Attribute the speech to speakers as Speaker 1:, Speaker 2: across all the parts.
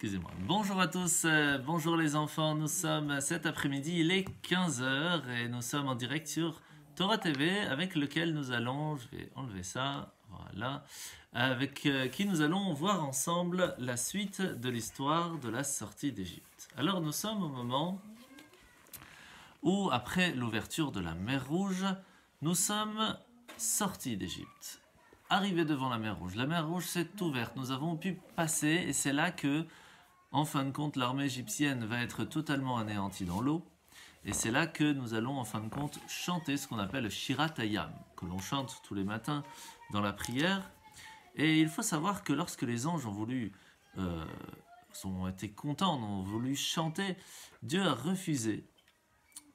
Speaker 1: Excusez-moi. Bonjour à tous, bonjour les enfants, nous sommes cet après-midi, il est 15 heures et nous sommes en direct sur Torah TV avec lequel nous allons, je vais enlever ça, voilà, avec qui nous allons voir ensemble la suite de l'histoire de la sortie d'Égypte. Alors nous sommes au moment où, après l'ouverture de la mer Rouge, nous sommes sortis d'Égypte. Arrivés devant la mer Rouge s'est ouverte, nous avons pu passer et c'est là que, en fin de compte, l'armée égyptienne va être totalement anéantie dans l'eau. Et c'est là que nous allons, en fin de compte, chanter ce qu'on appelle le Shirat Hayam, que l'on chante tous les matins dans la prière. Et il faut savoir que lorsque les anges ont été contents, ont voulu chanter, Dieu a refusé.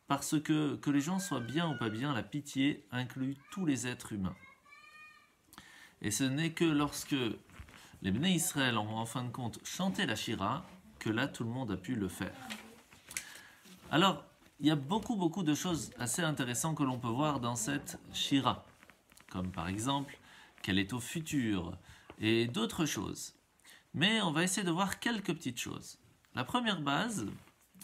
Speaker 1: Parce que les gens soient bien ou pas bien, la pitié inclut tous les êtres humains. Et ce n'est que lorsque les Bnei Israël ont en fin de compte chanté la Shira que là tout le monde a pu le faire. Alors, il y a beaucoup de choses assez intéressantes que l'on peut voir dans cette Shira, comme par exemple qu'elle est au futur et d'autres choses. Mais on va essayer de voir quelques petites choses. La première base,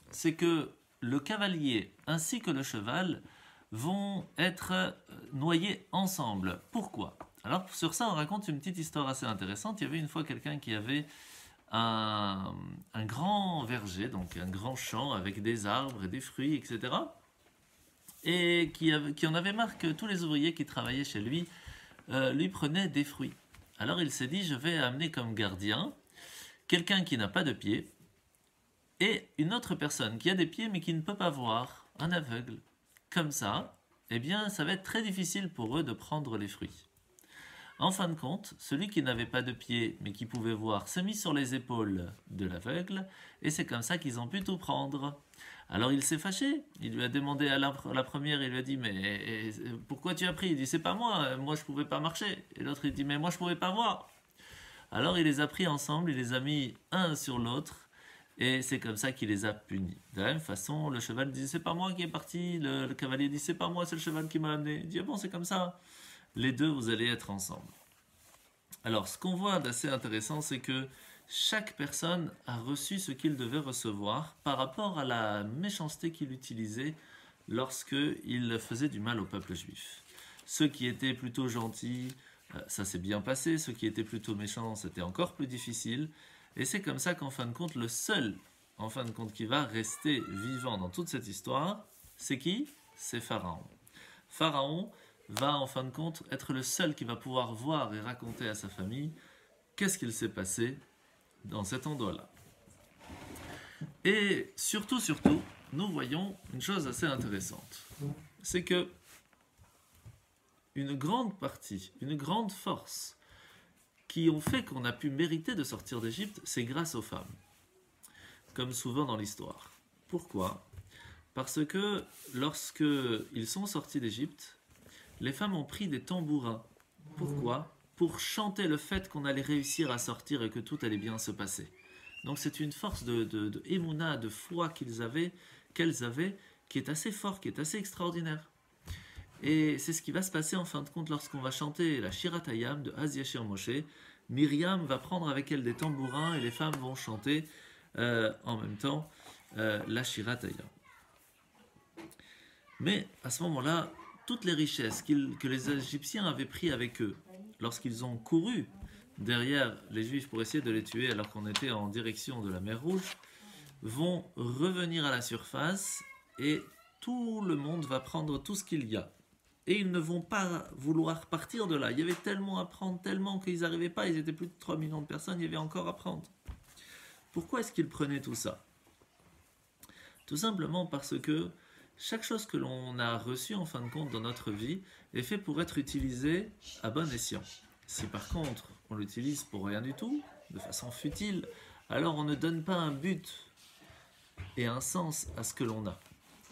Speaker 1: c'est que le cavalier ainsi que le cheval vont être noyés ensemble. Pourquoi ? Alors sur ça on raconte une petite histoire assez intéressante. Il y avait une fois quelqu'un qui avait un grand verger, donc un grand champ avec des arbres et des fruits, etc. Et qui en avait marre que tous les ouvriers qui travaillaient chez lui prenaient des fruits. Alors il s'est dit, je vais amener comme gardien quelqu'un qui n'a pas de pieds et une autre personne qui a des pieds mais qui ne peut pas voir, un aveugle. Comme ça, eh bien ça va être très difficile pour eux de prendre les fruits. En fin de compte, celui qui n'avait pas de pied mais qui pouvait voir s'est mis sur les épaules de l'aveugle et c'est comme ça qu'ils ont pu tout prendre. Alors il s'est fâché, il lui a demandé à la première, il lui a dit mais pourquoi tu as pris? Il dit c'est pas moi je pouvais pas marcher. Et l'autre il dit mais moi je pouvais pas voir. Alors il les a pris ensemble, il les a mis un sur l'autre et c'est comme ça qu'il les a punis. De la même façon, le cheval dit c'est pas moi qui est parti, le cavalier dit c'est pas moi, c'est le cheval qui m'a amené. Il dit ah bon c'est comme ça. Les deux, vous allez être ensemble. Alors, ce qu'on voit d'assez intéressant, c'est que chaque personne a reçu ce qu'il devait recevoir par rapport à la méchanceté qu'il utilisait lorsqu'il faisait du mal au peuple juif. Ceux qui étaient plutôt gentils, ça s'est bien passé. Ceux qui étaient plutôt méchants, c'était encore plus difficile. Et c'est comme ça qu'en fin de compte, le seul, en fin de compte, qui va rester vivant dans toute cette histoire, c'est qui? C'est Pharaon. Pharaon va en fin de compte être le seul qui va pouvoir voir et raconter à sa famille qu'est-ce qu'il s'est passé dans cet endroit-là. Et surtout, nous voyons une chose assez intéressante. C'est que une grande partie, une grande force qui ont fait qu'on a pu mériter de sortir d'Égypte, c'est grâce aux femmes. Comme souvent dans l'histoire. Pourquoi ? Parce que lorsque ils sont sortis d'Égypte, les femmes ont pris des tambourins. Pourquoi ? Pour chanter le fait qu'on allait réussir à sortir et que tout allait bien se passer. Donc c'est une force de émouna, de foi qu'elles avaient, qui est assez fort, qui est assez extraordinaire. Et c'est ce qui va se passer en fin de compte lorsqu'on va chanter la Shirat Hayam de Az Yashir Moshe. Myriam va prendre avec elle des tambourins et les femmes vont chanter en même temps la Shirat Hayam. Mais à ce moment-là, toutes les richesses que les Égyptiens avaient pris avec eux lorsqu'ils ont couru derrière les Juifs pour essayer de les tuer alors qu'on était en direction de la mer Rouge, vont revenir à la surface et tout le monde va prendre tout ce qu'il y a. Et ils ne vont pas vouloir partir de là. Il y avait tellement à prendre, tellement qu'ils n'arrivaient pas, ils étaient plus de 3 millions de personnes, il y avait encore à prendre. Pourquoi est-ce qu'ils prenaient tout ça ? Tout simplement parce que chaque chose que l'on a reçue en fin de compte dans notre vie est fait pour être utilisée à bon escient. Si par contre on l'utilise pour rien du tout, de façon futile, alors on ne donne pas un but et un sens à ce que l'on a.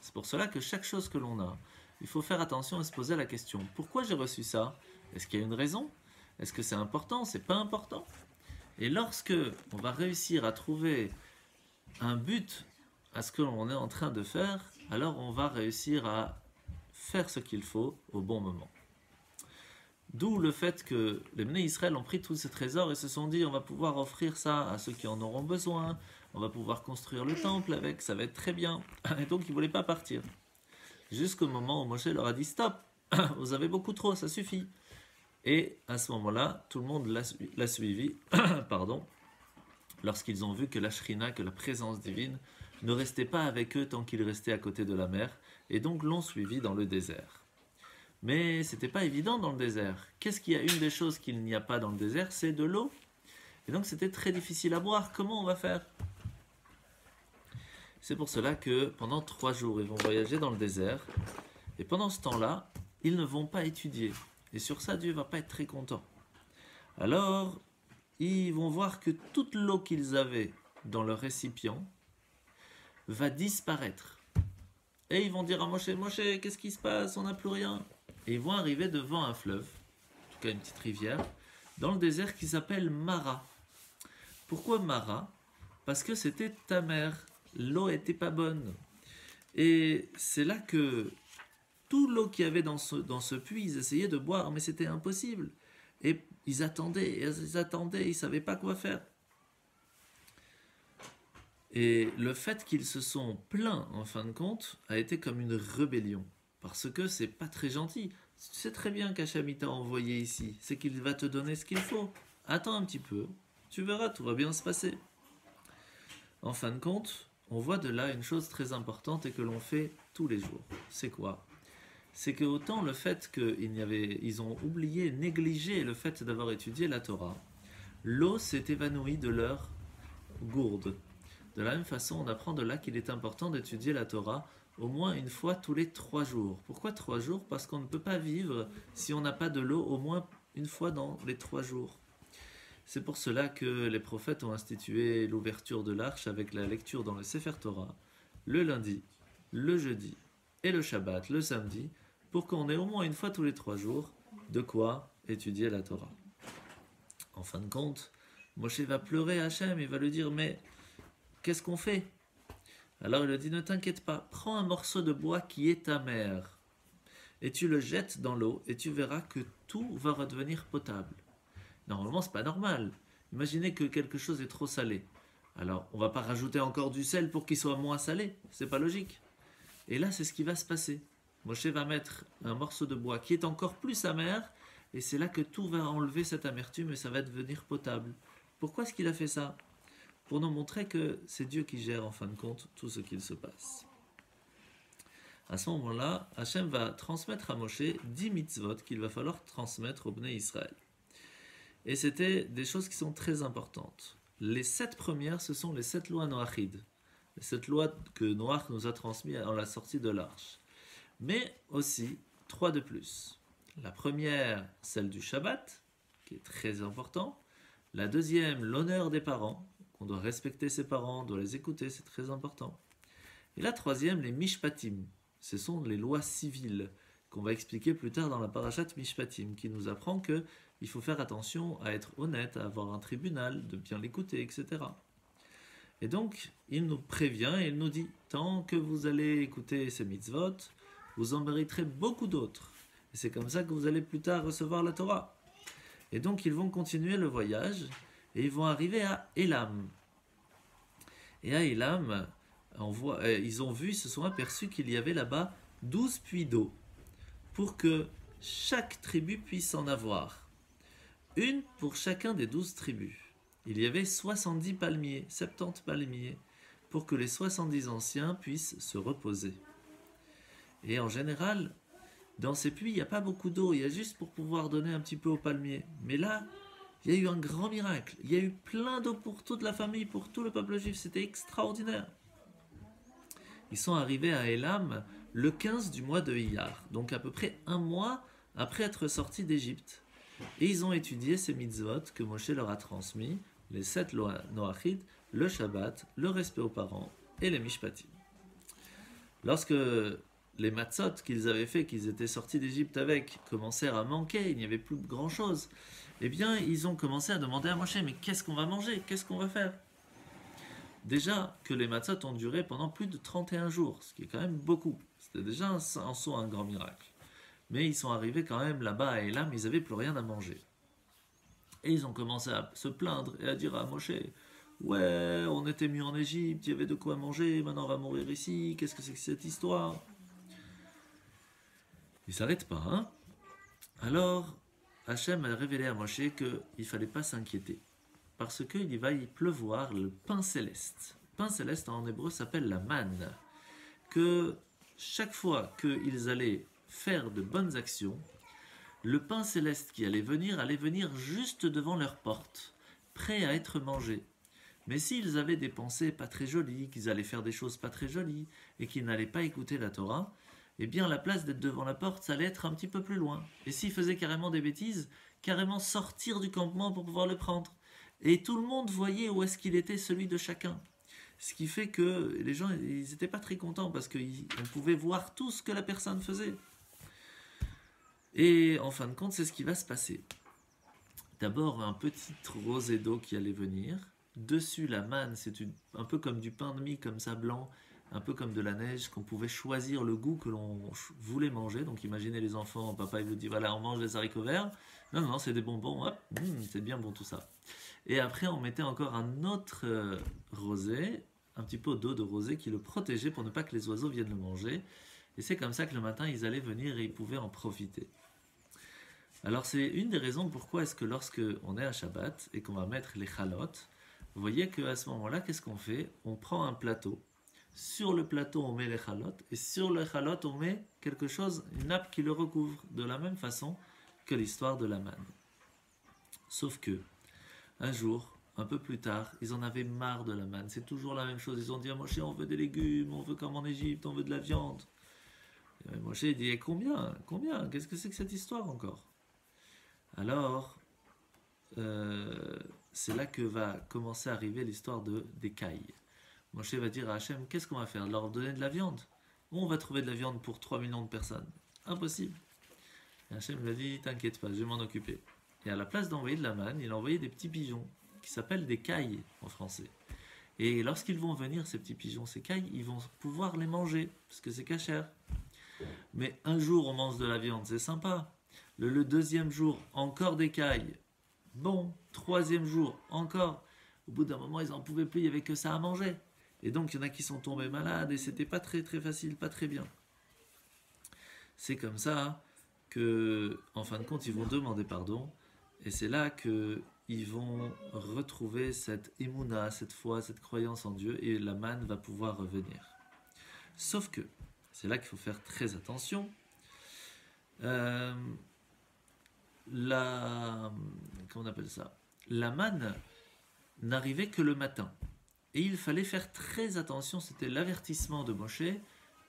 Speaker 1: C'est pour cela que chaque chose que l'on a, il faut faire attention et se poser la question, pourquoi j'ai reçu ça ? Est-ce qu'il y a une raison ? Est-ce que c'est important ? C'est pas important ? Et lorsque on va réussir à trouver un but à ce que l'on est en train de faire, alors on va réussir à faire ce qu'il faut au bon moment. D'où le fait que les Bnei Israël ont pris tous ces trésors et se sont dit on va pouvoir offrir ça à ceux qui en auront besoin, on va pouvoir construire le temple avec, ça va être très bien. Et donc ils ne voulaient pas partir. Jusqu'au moment où Moshe leur a dit stop, vous avez beaucoup trop, ça suffit. Et à ce moment-là, tout le monde l'a suivi, pardon, lorsqu'ils ont vu que la Shrina, que la présence divine, ne restait pas avec eux tant qu'ils restaient à côté de la mer, et donc l'ont suivi dans le désert. Mais c'était pas évident dans le désert. Qu'est-ce qu'il y a? Une des choses qu'il n'y a pas dans le désert, c'est de l'eau. Et donc c'était très difficile à boire. Comment on va faire? C'est pour cela que pendant 3 jours, ils vont voyager dans le désert. Et pendant ce temps-là, ils ne vont pas étudier. Et sur ça, Dieu ne va pas être très content. Alors, ils vont voir que toute l'eau qu'ils avaient dans leur récipient va disparaître. Et ils vont dire à Moshe, Moshe, qu'est-ce qui se passe? On n'a plus rien. Et ils vont arriver devant un fleuve, en tout cas une petite rivière, dans le désert qui s'appelle Mara. Pourquoi Mara? Parce que c'était tamer. L'eau n'était pas bonne. Et c'est là que toute l'eau qu'il y avait dans ce puits, ils essayaient de boire, mais c'était impossible. Et ils attendaient, ils ne savaient pas quoi faire. Et le fait qu'ils se sont plaints, en fin de compte, a été comme une rébellion. Parce que c'est pas très gentil. Tu sais très bien qu'Hachem t'a envoyé ici. C'est qu'il va te donner ce qu'il faut. Attends un petit peu. Tu verras, tout va bien se passer. En fin de compte, on voit de là une chose très importante et que l'on fait tous les jours. C'est quoi? C'est que autant le fait qu'ils ont oublié, négligé le fait d'avoir étudié la Torah, l'eau s'est évanouie de leur gourde. De la même façon, on apprend de là qu'il est important d'étudier la Torah au moins une fois tous les 3 jours. Pourquoi 3 jours? Parce qu'on ne peut pas vivre si on n'a pas de l'eau au moins une fois dans les 3 jours. C'est pour cela que les prophètes ont institué l'ouverture de l'arche avec la lecture dans le Sefer Torah, le lundi, le jeudi et le Shabbat, le samedi, pour qu'on ait au moins une fois tous les 3 jours de quoi étudier la Torah. En fin de compte, Moshe va pleurer à Hachem, il va lui dire, mais qu'est-ce qu'on fait? Alors il lui dit, ne t'inquiète pas, prends un morceau de bois qui est amer, et tu le jettes dans l'eau, et tu verras que tout va redevenir potable. Normalement, c'est pas normal. Imaginez que quelque chose est trop salé. Alors, on va pas rajouter encore du sel pour qu'il soit moins salé, c'est pas logique. Et là, c'est ce qui va se passer. Moshe va mettre un morceau de bois qui est encore plus amer, et c'est là que tout va enlever cette amertume et ça va devenir potable. Pourquoi est-ce qu'il a fait ça? Pour nous montrer que c'est Dieu qui gère en fin de compte tout ce qu'il se passe. À ce moment-là, Hachem va transmettre à Moshe 10 mitzvot qu'il va falloir transmettre au Bnei Israël. Et c'était des choses qui sont très importantes. Les 7 premières, ce sont les 7 lois Noachid. Les 7 lois que Noach nous a transmises à la sortie de l'arche. Mais aussi 3 de plus. La première, celle du Shabbat, qui est très important. La deuxième, l'honneur des parents. On doit respecter ses parents, on doit les écouter, c'est très important. Et la troisième, les Mishpatim. Ce sont les lois civiles qu'on va expliquer plus tard dans la parashat Mishpatim, qui nous apprend qu'il faut faire attention à être honnête, à avoir un tribunal, de bien l'écouter, etc. Et donc, il nous prévient et il nous dit, tant que vous allez écouter ces mitzvot, vous en mériterez beaucoup d'autres. Et c'est comme ça que vous allez plus tard recevoir la Torah. Et donc, ils vont continuer le voyage et ils vont arriver à Élam. Et à Élam, ils se sont aperçus qu'il y avait là-bas 12 puits d'eau pour que chaque tribu puisse en avoir. Une pour chacun des 12 tribus. Il y avait 70 palmiers, 70 palmiers, pour que les 70 anciens puissent se reposer. Et en général, dans ces puits, il n'y a pas beaucoup d'eau, il y a juste pour pouvoir donner un petit peu aux palmiers. Mais là, il y a eu un grand miracle. Il y a eu plein d'eau pour toute la famille, pour tout le peuple juif. C'était extraordinaire. Ils sont arrivés à Élam le 15 du mois de Iyar, donc à peu près un mois après être sortis d'Égypte. Et ils ont étudié ces mitzvot que Moshe leur a transmis, les 7 lois Noachid, le Shabbat, le respect aux parents et les Mishpatim. Lorsque les matzot qu'ils avaient fait, qu'ils étaient sortis d'Égypte avec, commencèrent à manquer, il n'y avait plus grand chose, eh bien, ils ont commencé à demander à Moshe, mais qu'est-ce qu'on va manger? Qu'est-ce qu'on va faire? Déjà que les matzot ont duré pendant plus de 31 jours, ce qui est quand même beaucoup. C'était déjà en soi un grand miracle. Mais ils sont arrivés quand même là-bas à Elam, ils n'avaient plus rien à manger. Et ils ont commencé à se plaindre et à dire à Moshe, ouais, on était mieux en Égypte, il y avait de quoi manger, maintenant on va mourir ici, qu'est-ce que c'est que cette histoire? Ils ne s'arrêtent pas, hein? Alors, Hachem a révélé à Moshe qu'il ne fallait pas s'inquiéter, parce qu'il va y pleuvoir le pain céleste. Le pain céleste en hébreu s'appelle la manne, que chaque fois qu'ils allaient faire de bonnes actions, le pain céleste qui allait venir juste devant leur porte, prêt à être mangé. Mais s'ils avaient des pensées pas très jolies, qu'ils allaient faire des choses pas très jolies, et qu'ils n'allaient pas écouter la Torah, eh bien la place d'être devant la porte, ça allait être un petit peu plus loin. Et s'ils faisaient carrément des bêtises, carrément sortir du campement pour pouvoir le prendre. Et tout le monde voyait où est-ce qu'il était celui de chacun. Ce qui fait que les gens, ils n'étaient pas très contents, parce qu'on pouvait voir tout ce que la personne faisait. Et en fin de compte, c'est ce qui va se passer. D'abord, un petit rosée d'eau qui allait venir. Dessus, la manne, c'est un peu comme du pain de mie, comme ça, blanc, un peu comme de la neige, qu'on pouvait choisir le goût que l'on voulait manger. Donc imaginez les enfants, papa il vous dit, voilà, on mange des haricots verts. Non, non, c'est des bonbons, hop, c'est bien bon tout ça. Et après, on mettait encore un autre rosé, un petit peu d'eau de rosé qui le protégeait pour ne pas que les oiseaux viennent le manger. Et c'est comme ça que le matin, ils allaient venir et ils pouvaient en profiter. Alors c'est une des raisons pourquoi est-ce que lorsque on est à Shabbat et qu'on va mettre les chalotes, vous voyez qu'à ce moment-là, qu'est-ce qu'on fait? On prend un plateau. Sur le plateau, on met les chalotes. Et sur le chalot, on met quelque chose, une nappe qui le recouvre. De la même façon que l'histoire de la manne. Sauf que, un jour, un peu plus tard, ils en avaient marre de la manne. C'est toujours la même chose. Ils ont dit à Moshe, on veut des légumes, on veut comme en Égypte, on veut de la viande. Et Moshe dit, combien? Qu'est-ce que c'est que cette histoire encore? Alors, c'est là que va commencer à arriver l'histoire des cailles. Moshe va dire à Hachem, qu'est-ce qu'on va faire? Leur donner de la viande? Où on va trouver de la viande pour 3 millions de personnes? Impossible. Et Hachem lui a dit, t'inquiète pas, je vais m'en occuper. Et à la place d'envoyer de la manne, il a envoyé des petits pigeons, qui s'appellent des cailles en français. Et lorsqu'ils vont venir, ces petits pigeons, ces cailles, ils vont pouvoir les manger, parce que c'est cachère. Mais un jour, on mange de la viande, c'est sympa. Le deuxième jour, encore des cailles. Bon, troisième jour, encore. Au bout d'un moment, ils n'en pouvaient plus, il n'y avait que ça à manger. Et donc, il y en a qui sont tombés malades et c'était pas très très facile, pas très bien. C'est comme ça que, en fin de compte, ils vont demander pardon. Et c'est là qu'ils vont retrouver cette émouna, cette foi, cette croyance en Dieu. Et la manne va pouvoir revenir. Sauf que, c'est là qu'il faut faire très attention. Comment on appelle ça? La manne n'arrivait que le matin. Et il fallait faire très attention, c'était l'avertissement de Moshe,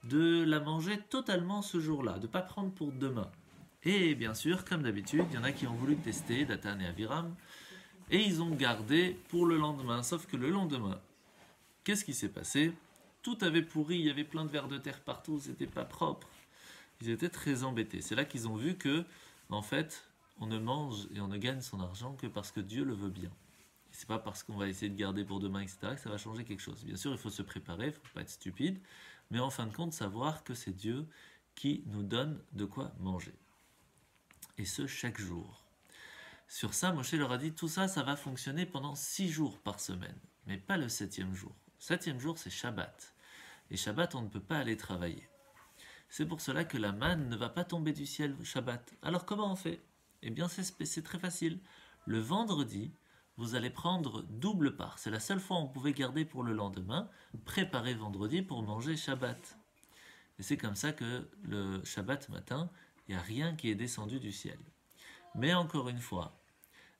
Speaker 1: de la manger totalement ce jour-là, de ne pas prendre pour demain. Et bien sûr, comme d'habitude, il y en a qui ont voulu tester, Datan et Aviram, et ils ont gardé pour le lendemain. Sauf que le lendemain, qu'est-ce qui s'est passé? Tout avait pourri, il y avait plein de vers de terre partout, c'était pas propre. Ils étaient très embêtés. C'est là qu'ils ont vu que, en fait, on ne mange et on ne gagne son argent que parce que Dieu le veut bien. C'est pas parce qu'on va essayer de garder pour demain, etc., que ça va changer quelque chose. Bien sûr, il faut se préparer, il ne faut pas être stupide, mais en fin de compte, savoir que c'est Dieu qui nous donne de quoi manger. Et ce, chaque jour. Sur ça, Moshe leur a dit, tout ça, ça va fonctionner pendant 6 jours par semaine, mais pas le 7e jour. Le 7e jour, c'est Shabbat. Et Shabbat, on ne peut pas aller travailler. C'est pour cela que la manne ne va pas tomber du ciel Shabbat. Alors comment on fait? Eh bien, c'est très facile. Le vendredi, vous allez prendre double part. C'est la seule fois où on pouvait garder pour le lendemain, préparer vendredi pour manger Shabbat. Et c'est comme ça que le Shabbat matin, il n'y a rien qui est descendu du ciel. Mais encore une fois,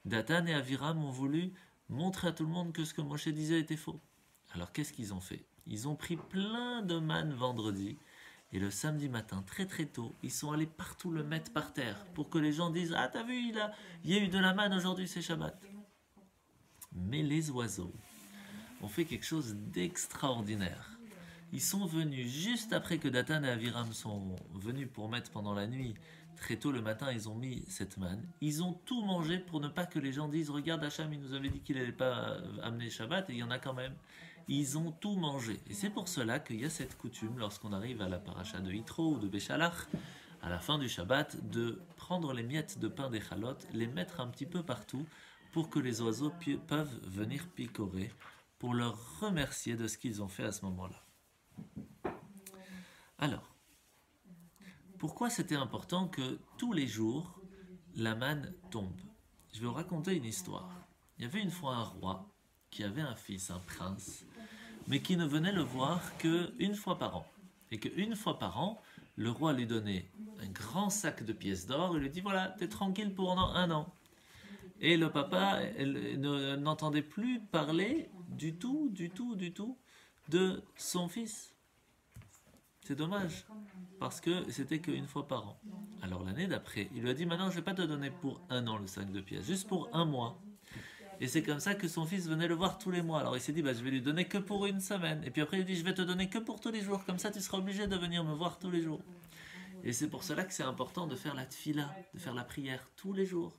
Speaker 1: Datan et Aviram ont voulu montrer à tout le monde que ce que Moshe disait était faux. Alors qu'est-ce qu'ils ont fait? Ils ont pris plein de manne vendredi, et le samedi matin, très très tôt, ils sont allés partout le mettre par terre, pour que les gens disent « Ah, t'as vu, il y a eu de la manne aujourd'hui, c'est Shabbat ». Mais les oiseaux ont fait quelque chose d'extraordinaire. Ils sont venus juste après que Datan et Aviram sont venus pour mettre pendant la nuit. Très tôt le matin, ils ont mis cette manne. Ils ont tout mangé pour ne pas que les gens disent « Regarde, Hacham, il nous avait dit qu'il n'allait pas amener Shabbat, et il y en a quand même ». Ils ont tout mangé. Et c'est pour cela qu'il y a cette coutume, lorsqu'on arrive à la paracha de Yitro ou de Béchalach, à la fin du Shabbat, de prendre les miettes de pain des chalotes, les mettre un petit peu partout pour que les oiseaux peuvent venir picorer, pour leur remercier de ce qu'ils ont fait à ce moment-là. Alors, pourquoi c'était important que tous les jours, la manne tombe? Je vais vous raconter une histoire. Il y avait une fois un roi qui avait un fils, un prince, mais qui ne venait le voir qu'une fois par an. Et qu'une fois par an, le roi lui donnait un grand sac de pièces d'or et lui dit voilà, t'es tranquille pendant un an. Et le papa n'entendait plus parler du tout de son fils. C'est dommage, parce que c'était qu'une fois par an. Alors l'année d'après, il lui a dit maintenant je ne vais pas te donner pour un an le sac de pièces, juste pour un mois. Et c'est comme ça que son fils venait le voir tous les mois. Alors il s'est dit je vais lui donner que pour une semaine. Et puis après il dit je vais te donner que pour tous les jours, comme ça tu seras obligé de venir me voir tous les jours. Et c'est pour cela que c'est important de faire la tfila, de faire la prière tous les jours,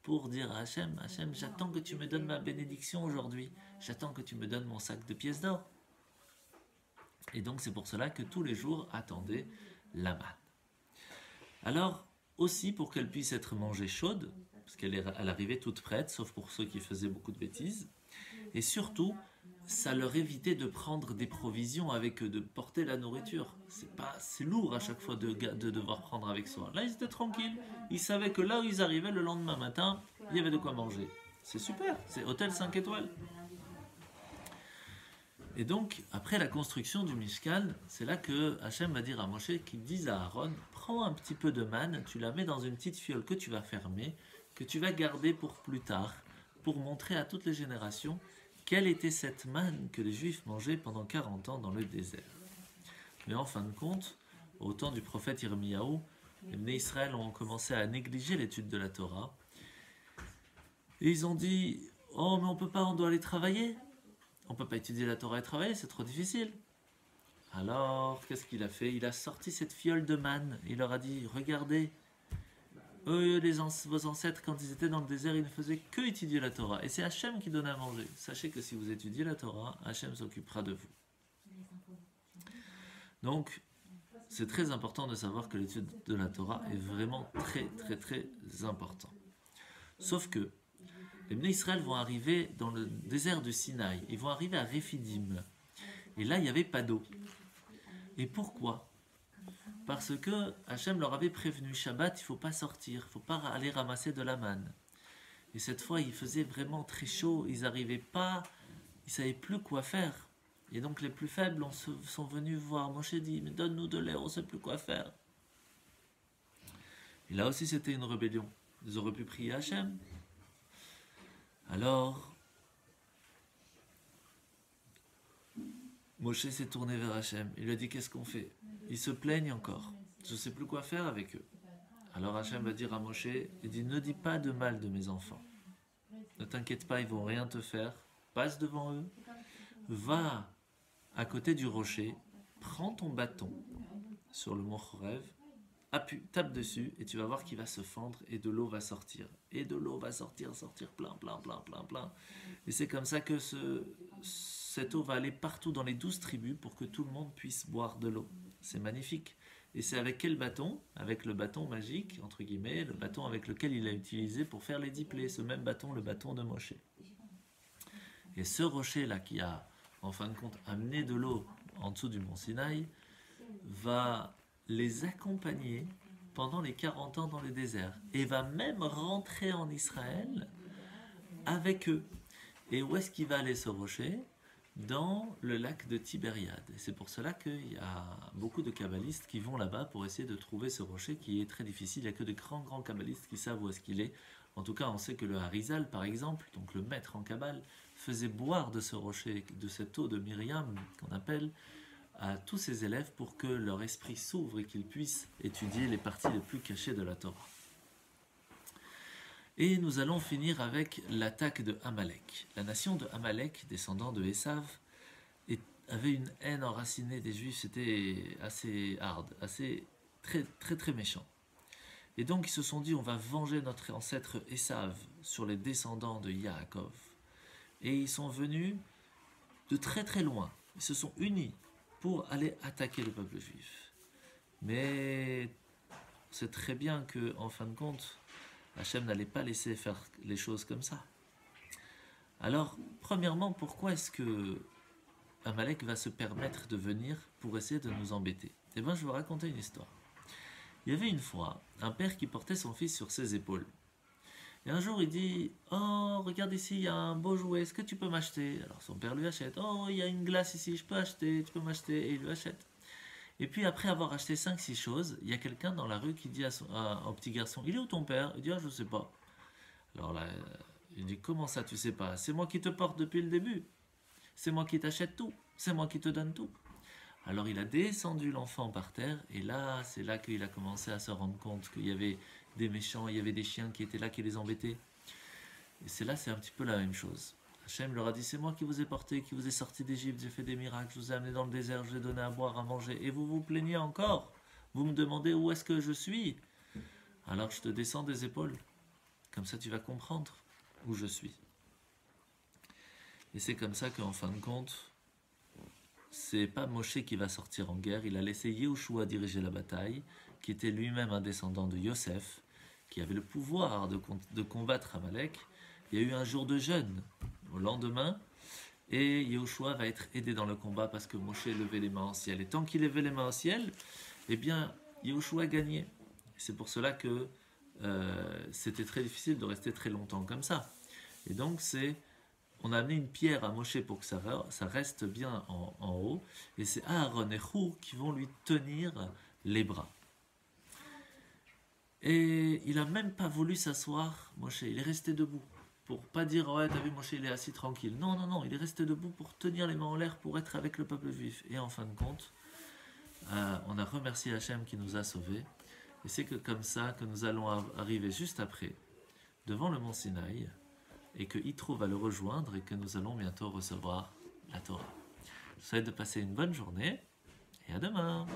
Speaker 1: pour dire à Hachem, Hachem, j'attends que tu me donnes ma bénédiction aujourd'hui, j'attends que tu me donnes mon sac de pièces d'or. Et donc c'est pour cela que tous les jours attendaient la manne. Alors aussi pour qu'elle puisse être mangée chaude, parce qu'elle arrivait toute prête, sauf pour ceux qui faisaient beaucoup de bêtises, et surtout ça leur évitait de prendre des provisions avec eux, de porter la nourriture. C'est lourd à chaque fois de devoir prendre avec soi. Là ils étaient tranquilles, ils savaient que là où ils arrivaient le lendemain matin, il y avait de quoi manger. C'est super, c'est hôtel 5 étoiles. Et donc, après la construction du Mishkan, c'est là que Hachem va dire à Moshe qu'il dise à Aaron, prends un petit peu de manne, tu la mets dans une petite fiole que tu vas fermer, que tu vas garder pour plus tard, pour montrer à toutes les générations quelle était cette manne que les Juifs mangeaient pendant 40 ans dans le désert. Mais en fin de compte, au temps du prophète Yirmiyahu, les Bnei Israël ont commencé à négliger l'étude de la Torah, et ils ont dit, oh mais on peut pas, on doit aller travailler. On ne peut pas étudier la Torah et travailler, c'est trop difficile. Alors, qu'est-ce qu'il a fait? Il a sorti cette fiole de manne. Il leur a dit, regardez, eux, vos ancêtres, quand ils étaient dans le désert, ils ne faisaient que étudier la Torah. Et c'est Hachem qui donnait à manger. Sachez que si vous étudiez la Torah, Hachem s'occupera de vous. Donc, c'est très important de savoir que l'étude de la Torah est vraiment très important. Sauf que, les Bnei Israël vont arriver dans le désert du Sinaï. Ils vont arriver à Rephidim. Et là, il n'y avait pas d'eau. Et pourquoi? Parce que Hachem leur avait prévenu, Shabbat, il ne faut pas sortir, il ne faut pas aller ramasser de la manne. Et cette fois, il faisait vraiment très chaud, ils n'arrivaient pas, ils ne savaient plus quoi faire. Et donc les plus faibles sont venus voir Moshe dit, mais donne-nous de l'air, on ne sait plus quoi faire. Et là aussi, c'était une rébellion. Ils auraient pu prier Hachem. Alors, Moshe s'est tourné vers Hachem. Il lui a dit, qu'est-ce qu'on fait? Ils se plaignent encore. Je ne sais plus quoi faire avec eux. Alors Hachem va dire à Moshe, il dit, ne dis pas de mal de mes enfants. Ne t'inquiète pas, ils ne vont rien te faire. Passe devant eux. Va à côté du rocher. Prends ton bâton sur le mont Chorev. Tape dessus et tu vas voir qu'il va se fendre et de l'eau va sortir. Et de l'eau va sortir plein. Et c'est comme ça que cette eau va aller partout dans les 12 tribus pour que tout le monde puisse boire de l'eau. C'est magnifique. Et c'est avec quel bâton? Avec le bâton magique, entre guillemets, le bâton avec lequel il a utilisé pour faire les 10 plaies. Ce même bâton, le bâton de Moshe. Et ce rocher-là qui a, en fin de compte, amené de l'eau en dessous du mont Sinaï, va les accompagner pendant les 40 ans dans le désert et va même rentrer en Israël avec eux. Et où est-ce qu'il va aller ce rocher? Dans le lac de Tibériade. Et c'est pour cela qu'il y a beaucoup de kabbalistes qui vont là-bas pour essayer de trouver ce rocher qui est très difficile. Il n'y a que de grands kabbalistes qui savent où est-ce qu'il est. En tout cas, on sait que le Harizal, par exemple, donc le maître en Kabbale, faisait boire de ce rocher, de cette eau de Myriam, qu'on appelle, à tous ses élèves pour que leur esprit s'ouvre et qu'ils puissent étudier les parties les plus cachées de la Torah. Et nous allons finir avec l'attaque de Amalek. La nation de Amalek, descendant de Esav, avait une haine enracinée des Juifs, c'était assez hard, assez très méchant. Et donc ils se sont dit, on va venger notre ancêtre Esav sur les descendants de Yaakov. Et ils sont venus de très loin, ils se sont unis pour aller attaquer le peuple juif. Mais sait très bien que, en fin de compte, Hachem n'allait pas laisser faire les choses comme ça. Alors, premièrement, pourquoi est-ce que Amalek va se permettre de venir pour essayer de nous embêter? Eh bien, je vais vous raconter une histoire. Il y avait une fois un père qui portait son fils sur ses épaules. Et un jour, il dit: Oh, regarde ici, il y a un beau jouet, est-ce que tu peux m'acheter? Alors son père lui achète. Oh, il y a une glace ici, je peux acheter, tu peux m'acheter? Et il lui achète. Et puis après avoir acheté 5-6 choses, il y a quelqu'un dans la rue qui dit au petit garçon: Il est où ton père? Il dit: Ah, je sais pas. Alors là, il dit: Comment ça, tu sais pas? C'est moi qui te porte depuis le début. C'est moi qui t'achète tout. C'est moi qui te donne tout. Alors il a descendu l'enfant par terre, et là, c'est là qu'il a commencé à se rendre compte qu'il y avait des méchants, il y avait des chiens qui étaient là, qui les embêtaient. Et c'est là, c'est un petit peu la même chose. Hachem leur a dit: c'est moi qui vous ai porté, qui vous ai sorti d'Égypte, j'ai fait des miracles, je vous ai amené dans le désert, je vous ai donné à boire, à manger, et vous vous plaignez encore. Vous me demandez où est-ce que je suis. Alors je te descends des épaules. Comme ça tu vas comprendre où je suis. Et c'est comme ça qu'en fin de compte, c'est pas Moshe qui va sortir en guerre, il a laissé Yehoshua diriger la bataille, qui était lui-même un descendant de Yosef, qui avait le pouvoir de combattre Amalek. Il y a eu un jour de jeûne au lendemain, et Yehoshua va être aidé dans le combat parce que Moshe levait les mains au ciel. Et tant qu'il levait les mains au ciel, eh bien, Yehoshua gagnait. C'est pour cela que c'était très difficile de rester très longtemps comme ça. Et donc, on a amené une pierre à Moshe pour que ça reste bien en haut, et c'est Aaron et Hur qui vont lui tenir les bras. Et il n'a même pas voulu s'asseoir, Moshe, il est resté debout. Pour pas dire: ouais, t'as vu, Moshe, il est assis tranquille. Non, non, non, il est resté debout pour tenir les mains en l'air, pour être avec le peuple juif. Et en fin de compte, on a remercié Hachem qui nous a sauvés. Et c'est que comme ça que nous allons arriver juste après, devant le mont Sinaï, et que Yitro va le rejoindre, et que nous allons bientôt recevoir la Torah. Je vous souhaite de passer une bonne journée, et à demain.